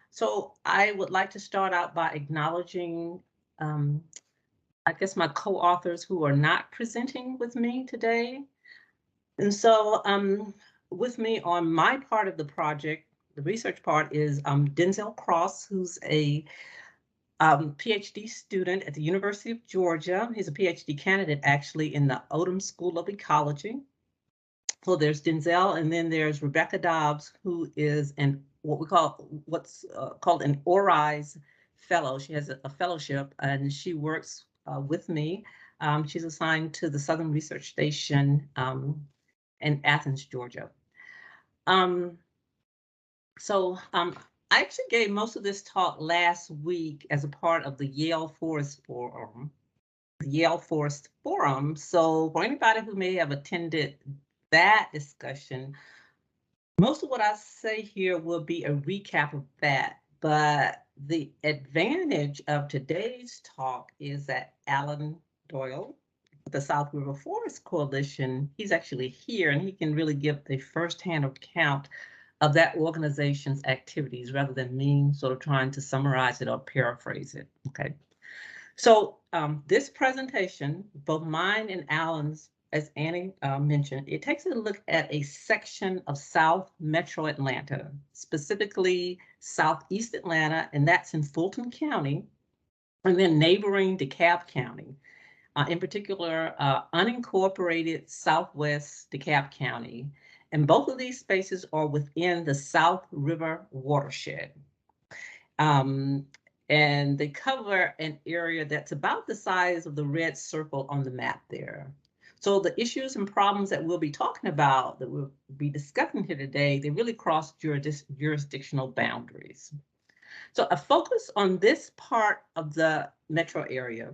So I would like to start out by acknowledging, I guess, my co-authors who are not presenting with me today. And so with me on my part of the project, the research part, is Denzel Cross, who's a PhD student at the University of Georgia. He's a PhD candidate actually in the Odom School of Ecology. So there's Denzel, and then there's Rebecca Dobbs, who is what's called an ORISE fellow. She has a fellowship, and she works with me. She's assigned to the Southern Research Station in Athens, Georgia. I actually gave most of this talk last week as a part of the Yale Forest Forum. So for anybody who may have attended that discussion, most of what I say here will be a recap of that. But the advantage of today's talk is that Alan Doyle, the South River Forest Coalition, he's actually here, and he can really give a firsthand account of that organization's activities rather than me sort of trying to summarize it or paraphrase it. Okay. So this presentation, both mine and Alan's, as Annie mentioned, it takes a look at a section of South Metro Atlanta, specifically Southeast Atlanta, and that's in Fulton County, and then neighboring DeKalb County, in particular, unincorporated Southwest DeKalb County. And both of these spaces are within the South River watershed. And they cover an area that's about the size of the red circle on the map there. So the issues and problems that we'll be talking about, that we'll be discussing here today, they really cross jurisdictional boundaries. So a focus on this part of the metro area.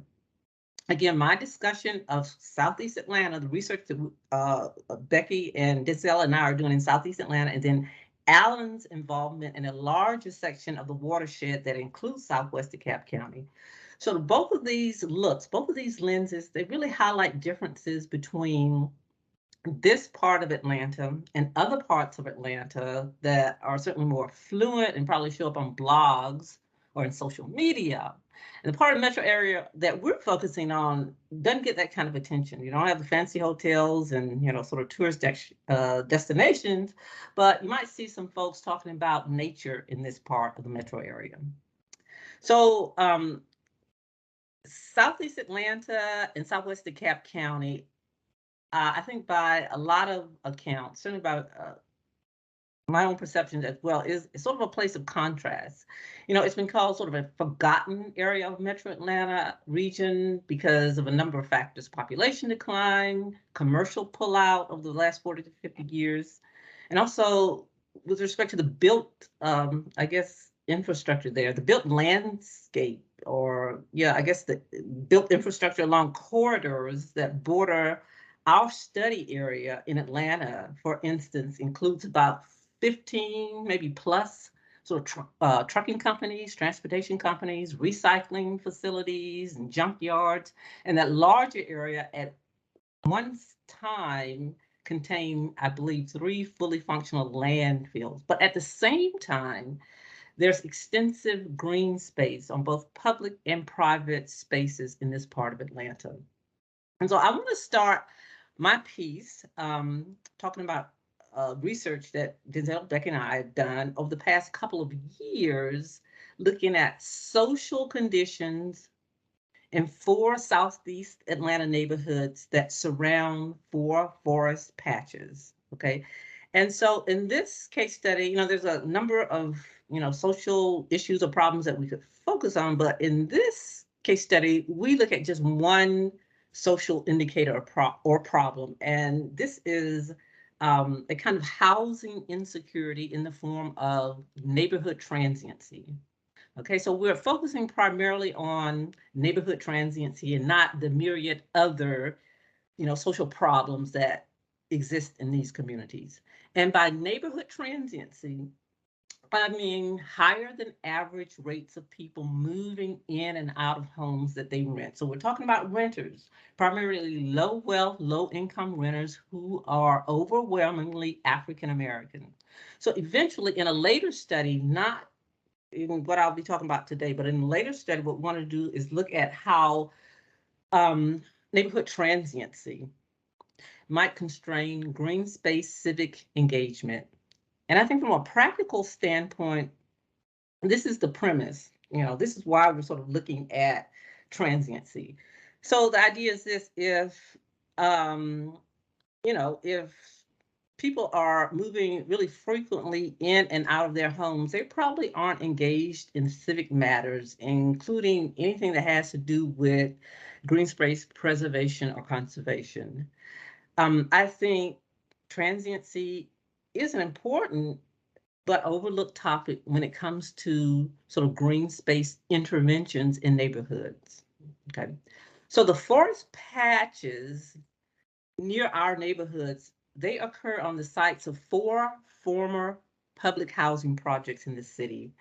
Again, my discussion of Southeast Atlanta, the research that Becky and Denzel and I are doing in Southeast Atlanta, and then Alan's involvement in a larger section of the watershed that includes Southwest DeKalb County. So both of these lenses, they really highlight differences between this part of Atlanta and other parts of Atlanta that are certainly more affluent and probably show up on blogs or in social media. And the part of the metro area that we're focusing on doesn't get that kind of attention. You don't have the fancy hotels and, sort of tourist destinations, but you might see some folks talking about nature in this part of the metro area. So Southeast Atlanta and Southwest DeKalb County, I think by a lot of accounts, certainly by my own perception as well, is sort of a place of contrast. It's been called sort of a forgotten area of Metro Atlanta region because of a number of factors: population decline, commercial pullout over the last 40 to 50 years, and also with respect to the built, infrastructure there, the built landscape, or the built infrastructure along corridors that border our study area in Atlanta, for instance, includes about 15, maybe plus, sort of trucking companies, transportation companies, recycling facilities, and junkyards. And that larger area at one time contained, I believe, 3 fully functional landfills. But at the same time, there's extensive green space on both public and private spaces in this part of Atlanta. And so I want to start my piece talking about research that Denzel, Beck, and I have done over the past couple of years, looking at social conditions in 4 Southeast Atlanta neighborhoods that surround 4 forest patches. Okay. And so in this case study, there's a number of, social issues or problems that we could focus on. But in this case study, we look at just one social indicator or problem. And this is a kind of housing insecurity in the form of neighborhood transiency. Okay, so we're focusing primarily on neighborhood transiency and not the myriad other, social problems that exist in these communities. And by neighborhood transiency, I mean higher than average rates of people moving in and out of homes that they rent. So we're talking about renters, primarily low wealth, low income renters who are overwhelmingly African American. So eventually, in a later study, not in what I'll be talking about today, but in a later study, what we want to do is look at how neighborhood transiency might constrain green space civic engagement. And I think from a practical standpoint, this is the premise. This is why we're sort of looking at transiency. So the idea is this: if people are moving really frequently in and out of their homes, they probably aren't engaged in civic matters, including anything that has to do with green space preservation or conservation. I think transiency is an important but overlooked topic when it comes to sort of green space interventions in neighborhoods. Okay, so the forest patches near our neighborhoods, they occur on the sites of 4 former public housing projects in the city.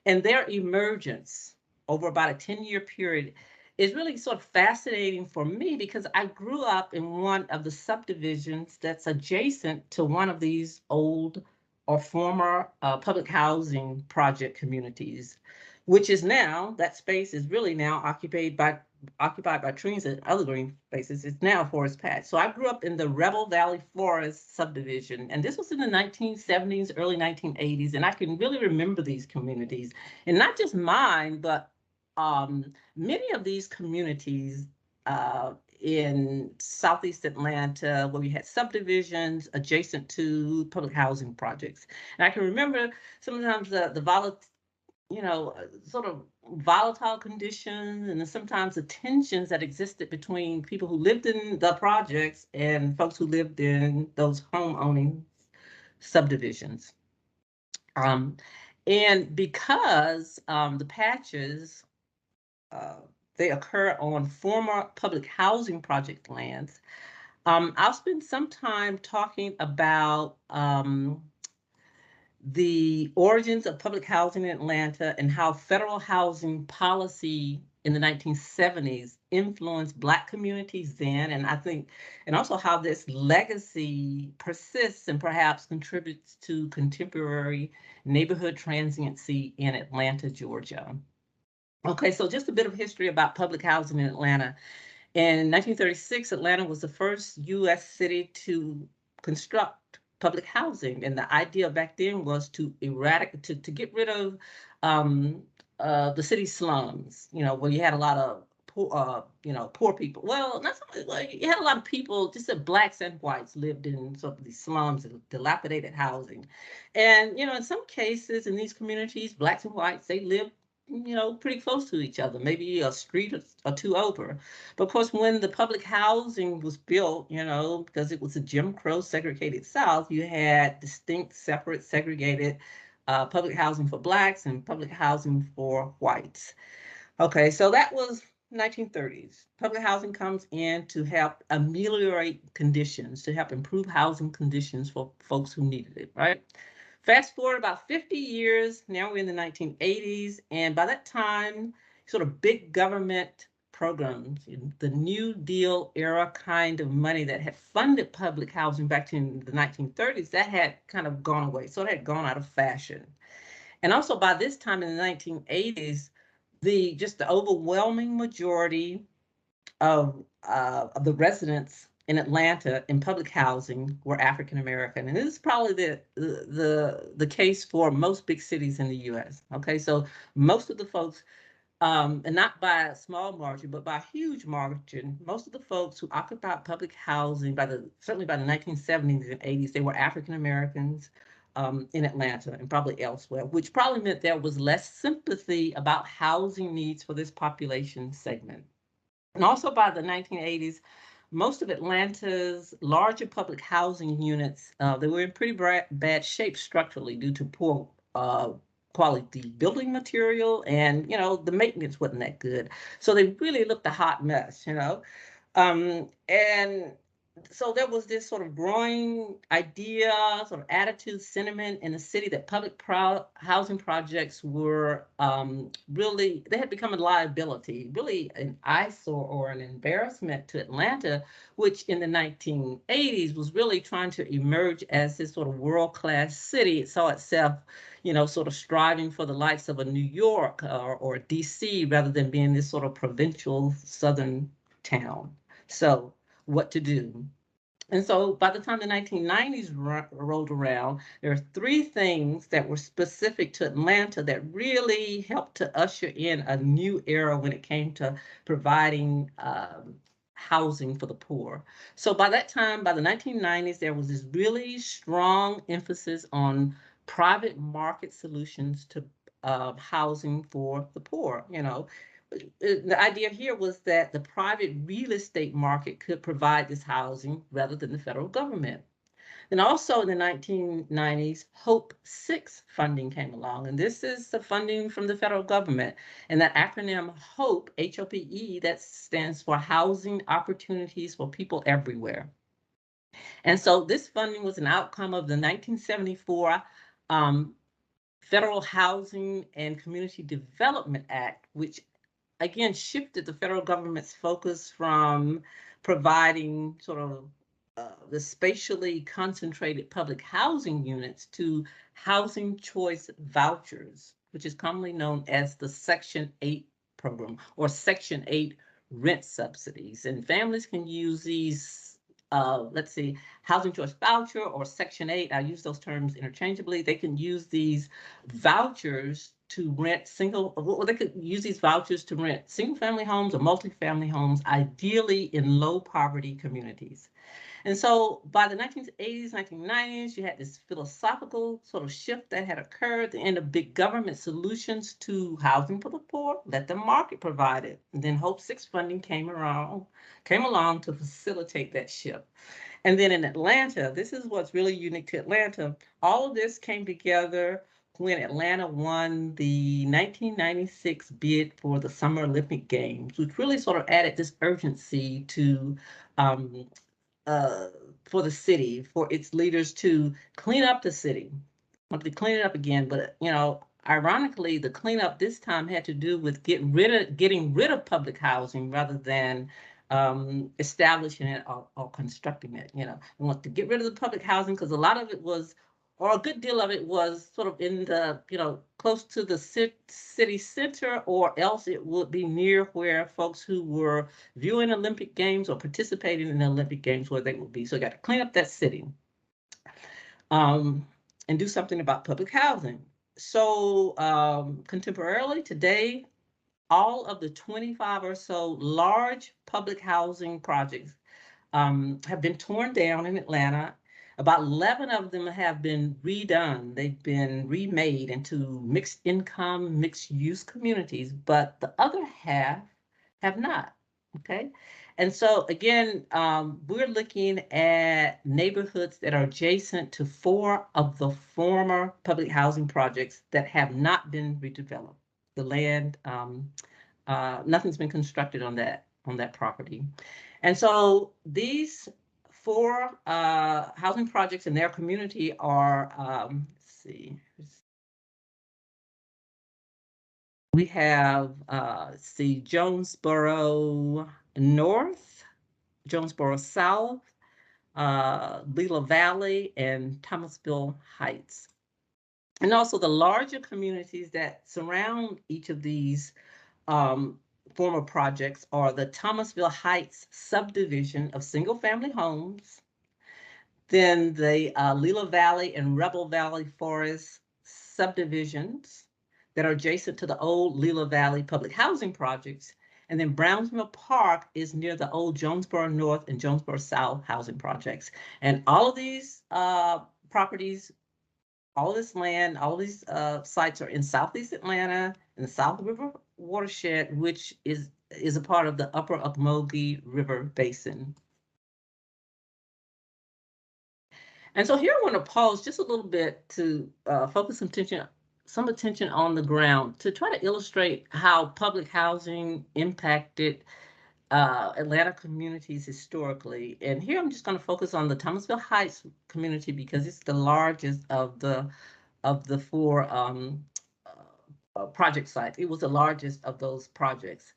And their emergence over about a 10-year period is really sort of fascinating for me because I grew up in one of the subdivisions that's adjacent to one of these old or former public housing project communities, which is now, that space is really now occupied by trees and other green spaces. It's now a forest patch. So I grew up in the Rebel Valley Forest subdivision, and this was in the 1970s, early 1980s, and I can really remember these communities, and not just mine, but many of these communities in Southeast Atlanta, where we had subdivisions adjacent to public housing projects. And I can remember sometimes the sort of volatile conditions and sometimes the tensions that existed between people who lived in the projects and folks who lived in those home owning subdivisions. And because the patches, they occur on former public housing project lands, I'll spend some time talking about the origins of public housing in Atlanta and how federal housing policy in the 1970s influenced Black communities then, and also how this legacy persists and perhaps contributes to contemporary neighborhood transiency in Atlanta, Georgia. Okay, so just a bit of history about public housing in Atlanta. In 1936, Atlanta was the first U.S. city to construct public housing, and the idea back then was to get rid of the city slums. Where you had a lot of poor people. Well, not so much, like, you had a lot of people, just that Blacks and whites lived in sort of these slums and dilapidated housing, and in some cases in these communities, Blacks and whites, they lived pretty close to each other, maybe a street or two over. But of course, when the public housing was built, because it was a Jim Crow segregated South, you had distinct, separate, segregated public housing for Blacks and public housing for whites. Okay, so that was 1930s. Public housing comes in to help ameliorate conditions, to help improve housing conditions for folks who needed it, right? Fast forward about 50 years, now we're in the 1980s, and by that time, sort of big government programs, the New Deal era kind of money that had funded public housing back in the 1930s, that had kind of gone away. So it had gone out of fashion. And also by this time in the 1980s, the overwhelming majority of the residents in Atlanta in public housing were African American, and this is probably the case for most big cities in the U.S. Okay, so most of the folks, and not by a small margin, but by a huge margin, most of the folks who occupied public housing certainly by the 1970s and 80s, they were African Americans in Atlanta and probably elsewhere, which probably meant there was less sympathy about housing needs for this population segment. And also by the 1980s, most of Atlanta's larger public housing units, they were in pretty bad shape structurally due to poor quality building material, and the maintenance wasn't that good. So they really looked a hot mess, and so there was this sort of growing idea, sort of attitude, sentiment in the city that public housing projects were really, they had become a liability, really an eyesore or an embarrassment to Atlanta, which in the 1980s was really trying to emerge as this sort of world-class city. It saw itself, sort of striving for the likes of a New York or DC rather than being this sort of provincial southern town. So what to do. And so by the time the 1990s rolled around, there are three things that were specific to Atlanta that really helped to usher in a new era when it came to providing housing for the poor. So by that time, by the 1990s, there was this really strong emphasis on private market solutions to housing for the poor. The idea here was that the private real estate market could provide this housing rather than the federal government. And also in the 1990s, Hope 6 funding came along, and this is the funding from the federal government. And that acronym HOPE, H-O-P-E, that stands for Housing Opportunities for People Everywhere. And so this funding was an outcome of the 1974 Federal Housing and Community Development Act, which again shifted the federal government's focus from providing sort of the spatially concentrated public housing units to housing choice vouchers, which is commonly known as the Section 8 program or Section 8 rent subsidies. And families can use these, let's see, housing choice voucher or Section 8, I use those terms interchangeably. They can use these vouchers to rent they could use these vouchers to rent single family homes or multifamily homes, ideally in low poverty communities. And so by the 1980s, 1990s, you had this philosophical sort of shift that had occurred, the end of big government solutions to housing for the poor, let the market provide it. And then Hope 6 funding came along to facilitate that shift. And then in Atlanta, this is what's really unique to Atlanta. All of this came together when Atlanta won the 1996 bid for the Summer Olympic Games, which really sort of added this urgency to for the city, for its leaders to clean up the city. Want to clean it up again, but ironically, the cleanup this time had to do with getting rid of public housing rather than establishing it or constructing it. We want to get rid of the public housing because a lot of it was, or a good deal of it was sort of in the, close to the city center, or else it would be near where folks who were viewing Olympic Games or participating in the Olympic Games where they would be. So we got to clean up that city and do something about public housing. So contemporarily today, all of the 25 or so large public housing projects have been torn down in Atlanta. About 11 of them have been redone. They've been remade into mixed income, mixed use communities, but the other half have not, okay? And so again, we're looking at neighborhoods that are adjacent to 4 of the former public housing projects that have not been redeveloped. The land, nothing's been constructed on that property. And so these 4 housing projects in their community are, let's see, we have, Jonesboro North, Jonesboro South, Lila Valley, and Thomasville Heights. And also the larger communities that surround each of these former projects are the Thomasville Heights subdivision of single-family homes, then the Lila Valley and Rebel Valley Forest subdivisions that are adjacent to the old Lila Valley public housing projects, and then Brownsville Park is near the old Jonesboro North and Jonesboro South housing projects. And all of these properties, all of this land, all of these sites are in Southeast Atlanta, in the South River watershed, which is a part of the Upper Ocmulgee River Basin. And so here I want to pause just a little bit to focus some attention on the ground to try to illustrate how public housing impacted Atlanta communities historically. And here I'm just going to focus on the Thomasville Heights community because it's the largest of the four project sites. It was the largest of those projects.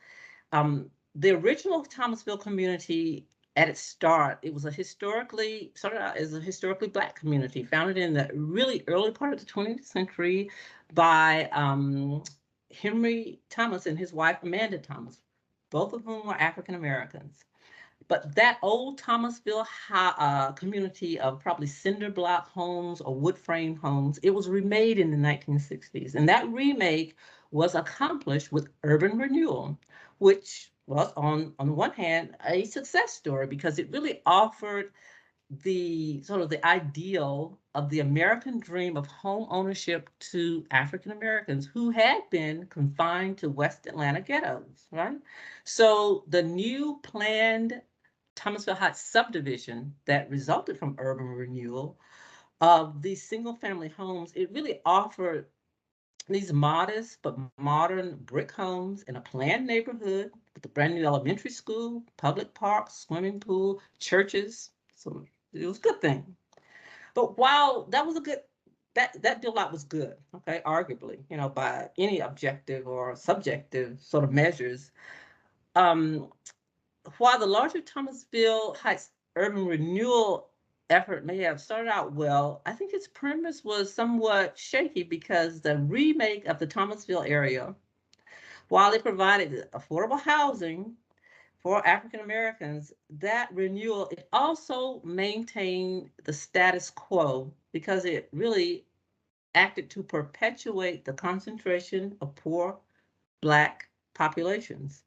The original Thomasville community, at its start, it was started out as a historically Black community, founded in the really early part of the 20th century by Henry Thomas and his wife, Amanda Thomas, both of whom were African Americans. But that old Thomasville community of probably cinder block homes or wood frame homes, it was remade in the 1960s. And that remake was accomplished with urban renewal, which was on the one hand a success story because it really offered the sort of the ideal of the American dream of home ownership to African Americans who had been confined to West Atlanta ghettos, right? So the new planned Thomasville Heights subdivision that resulted from urban renewal of these single family homes, it really offered these modest but modern brick homes in a planned neighborhood with a brand new elementary school, public parks, swimming pool, churches. So it was a good thing. But while that was a good, that build out was good, okay, arguably, by any objective or subjective sort of measures. Um, while the larger Thomasville Heights urban renewal effort may have started out well, I think its premise was somewhat shaky because the remake of the Thomasville area, while it provided affordable housing for African Americans, that renewal, it also maintained the status quo because it really acted to perpetuate the concentration of poor Black populations,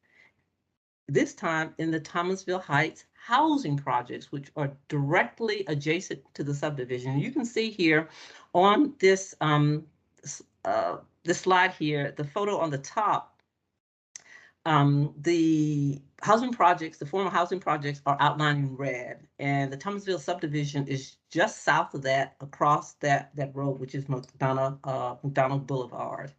this time in the Thomasville Heights housing projects, which are directly adjacent to the subdivision. You can see here on this this slide here, the photo on the top, the housing projects, the former housing projects are outlined in red, and the Thomasville subdivision is just south of that, across that road, which is McDonough Boulevard.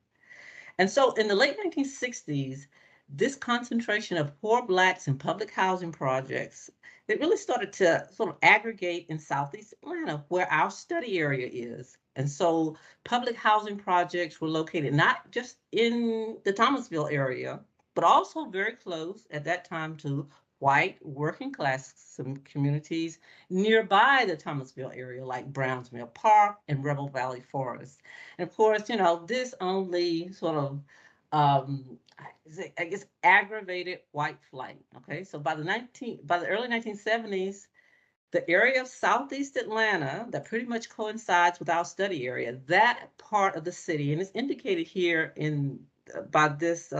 And so in the late 1960s, this concentration of poor Blacks in public housing projects, it really started to sort of aggregate in Southeast Atlanta, where our study area is. And so public housing projects were located not just in the Thomasville area, but also very close at that time to white working class communities nearby the Thomasville area, like Browns Mill Park and Rebel Valley Forest. And of course, this only sort of, I guess, aggravated white flight. Okay, so by the early 1970s, the area of Southeast Atlanta that pretty much coincides with our study area, that part of the city, and it's indicated here in by this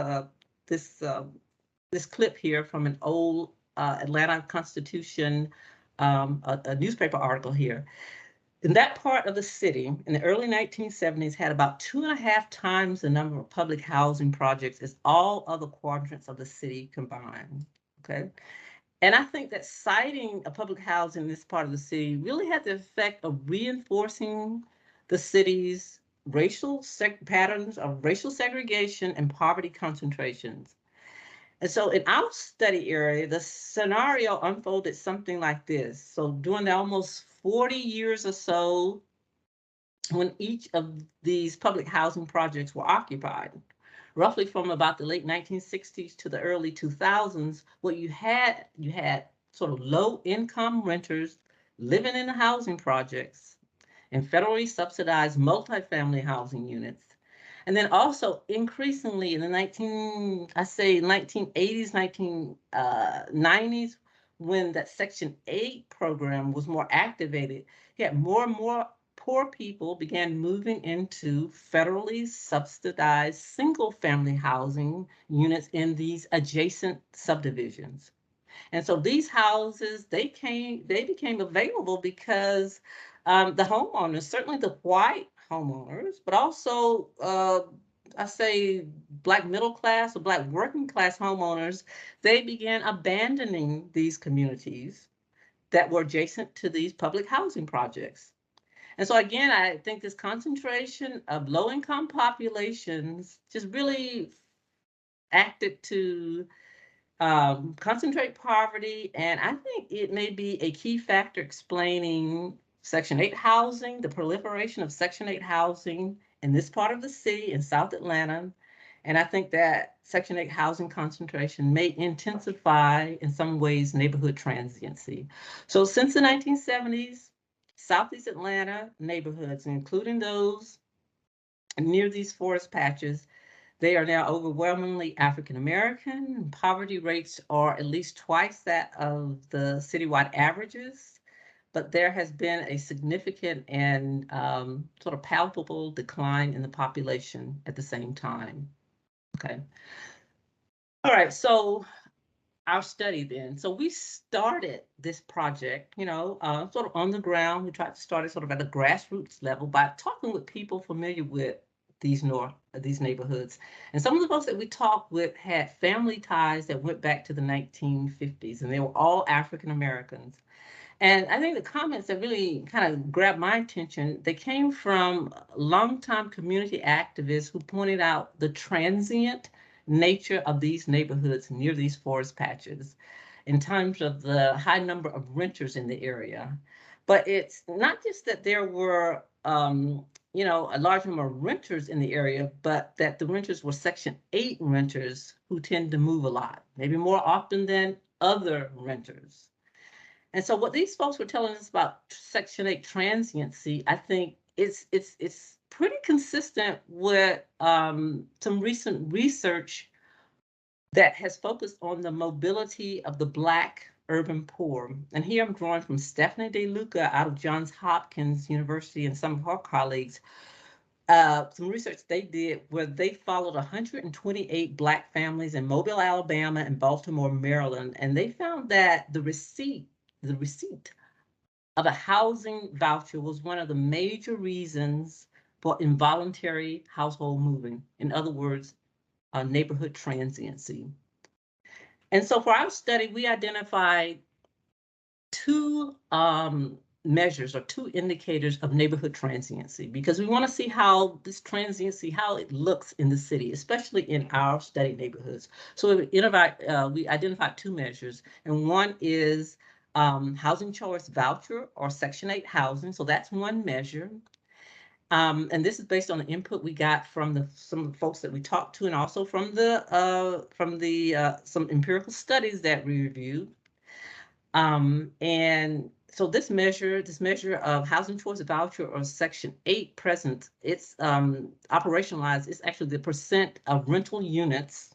clip here from an old Atlanta Constitution, a newspaper article here. In that part of the city, in the early 1970s, had about 2.5 times the number of public housing projects as all other quadrants of the city combined. Okay. And I think that citing a public housing in this part of the city really had the effect of reinforcing the city's patterns of racial segregation and poverty concentrations. And so in our study area, the scenario unfolded something like this. So during the almost 40 years or so, when each of these public housing projects were occupied, roughly from about the late 1960s to the early 2000s, what you had sort of low income renters living in the housing projects and federally subsidized multifamily housing units. And then also increasingly in the 1980s, 1990s, when that Section 8 program was more activated, you had more and more poor people began moving into federally subsidized single family housing units in these adjacent subdivisions. And so these houses, they became available because the homeowners, certainly the white homeowners, but also I say Black middle class or Black working class homeowners, they began abandoning these communities that were adjacent to these public housing projects. And so again, I think this concentration of low-income populations just really acted to Concentrate poverty, and I think it may be a key factor explaining Section 8 housing, the proliferation of Section 8 housing in this part of the city in South Atlanta. And I think that Section 8 housing concentration may intensify, in some ways, neighborhood transiency. So since the 1970s, Southeast Atlanta neighborhoods, including those near these forest patches, they are now overwhelmingly African American. Poverty rates are at least twice that of the citywide averages, but there has been a significant and sort of palpable decline in the population at the same time. Okay. All right, so our study then. So we started this project, sort of on the ground. We tried to start it sort of at a grassroots level by talking with people familiar with these neighborhoods. And some of the folks that we talked with had family ties that went back to the 1950s, and they were all African Americans. And I think the comments that really kind of grabbed my attention, they came from longtime community activists who pointed out the transient nature of these neighborhoods near these forest patches in terms of the high number of renters in the area. But it's not just that there were, a large number of renters in the area, but that the renters were Section 8 renters who tend to move a lot, maybe more often than other renters. And so what these folks were telling us about Section 8 transiency, I think it's pretty consistent with some recent research that has focused on the mobility of the Black urban poor. And here I'm drawing from Stephanie DeLuca out of Johns Hopkins University and some of her colleagues, some research they did where they followed 128 Black families in Mobile, Alabama and Baltimore, Maryland. And they found that the receipt of a housing voucher was one of the major reasons for involuntary household moving. In other words, neighborhood transiency. And so for our study, we identified two measures or two indicators of neighborhood transiency, because we want to see how this transiency, how it looks in the city, especially in our study neighborhoods. So we identified two measures, and one is housing choice voucher or Section 8 housing. So that's one measure. And this is based on the input we got from some of the folks that we talked to, and also from some empirical studies that we reviewed. And so this measure of housing choice voucher or Section 8 presence, it's operationalized. It's actually the percent of rental units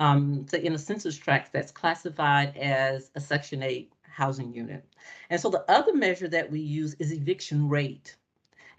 so in a census tract that's classified as a Section 8 housing unit. And so the other measure that we use is eviction rate.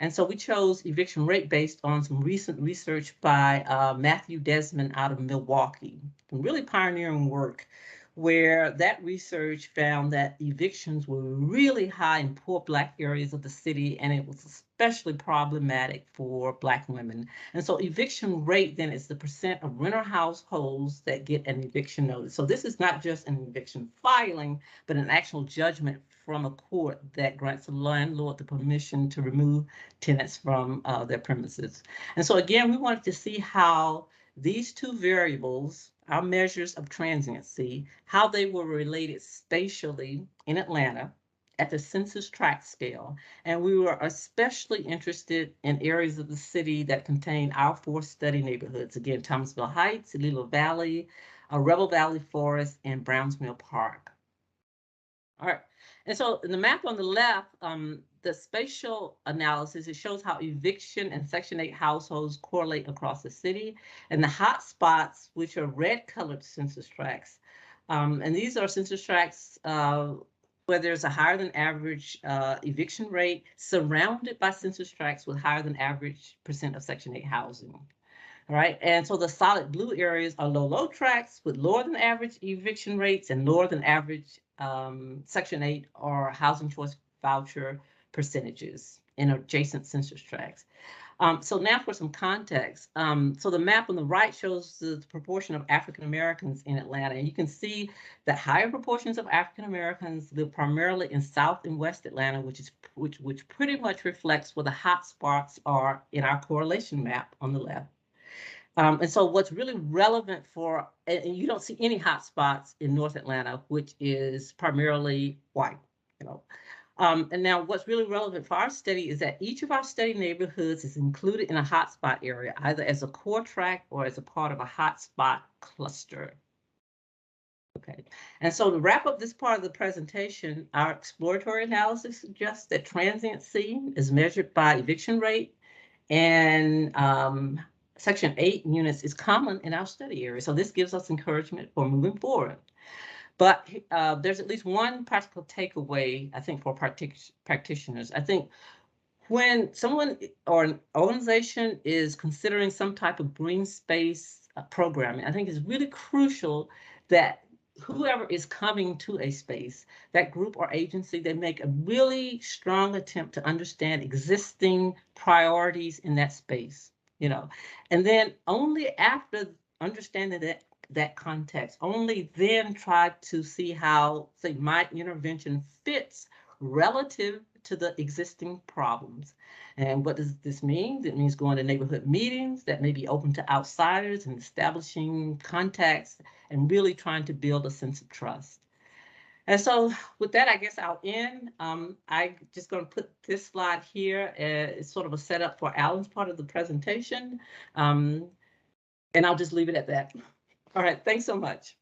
And so we chose eviction rate based on some recent research by Matthew Desmond out of Milwaukee, some really pioneering work, where that research found that evictions were really high in poor Black areas of the city, and it was especially problematic for Black women. And so eviction rate then is the percent of renter households that get an eviction notice. So this is not just an eviction filing, but an actual judgment from a court that grants the landlord the permission to remove tenants from their premises. And so again, we wanted to see how these two variables, our measures of transiency, how they were related spatially in Atlanta at the census tract scale. And we were especially interested in areas of the city that contain our four study neighborhoods. Again, Thomasville Heights, Lilo Valley, Rebel Valley Forest, and Browns Mill Park. All right, and so in the map on the left, the spatial analysis, it shows how eviction and Section 8 households correlate across the city, and the hot spots, which are red colored census tracts. And these are census tracts where there's a higher than average eviction rate, surrounded by census tracts with higher than average percent of Section 8 housing. All right, and so the solid blue areas are low tracts with lower than average eviction rates and lower than average Section 8 or housing choice voucher percentages in adjacent census tracts. So now for some context. So the map on the right shows the proportion of African Americans in Atlanta, and you can see that higher proportions of African Americans live primarily in South and West Atlanta, which pretty much reflects where the hot spots are in our correlation map on the left. And so what's really relevant for, and you don't see any hotspots in North Atlanta, which is primarily white, you know. And now what's really relevant for our study is that each of our study neighborhoods is included in a hotspot area, either as a core tract or as a part of a hotspot cluster. Okay, and so to wrap up this part of the presentation, our exploratory analysis suggests that transiency is measured by eviction rate, and Section 8 units is common in our study area. So this gives us encouragement for moving forward. But there's at least one practical takeaway, I think, for practitioners. I think when someone or an organization is considering some type of green space programming, I think it's really crucial that whoever is coming to a space, that group or agency, they make a really strong attempt to understand existing priorities in that space, you know, and then only after understanding that context, only then try to see how, say, my intervention fits relative to the existing problems. And what does this mean? It means going to neighborhood meetings that may be open to outsiders and establishing contacts and really trying to build a sense of trust. And so with that, I guess I'll end. I'm just going to put this slide here as sort of a setup for Alan's part of the presentation. And I'll just leave it at that. All right, thanks so much.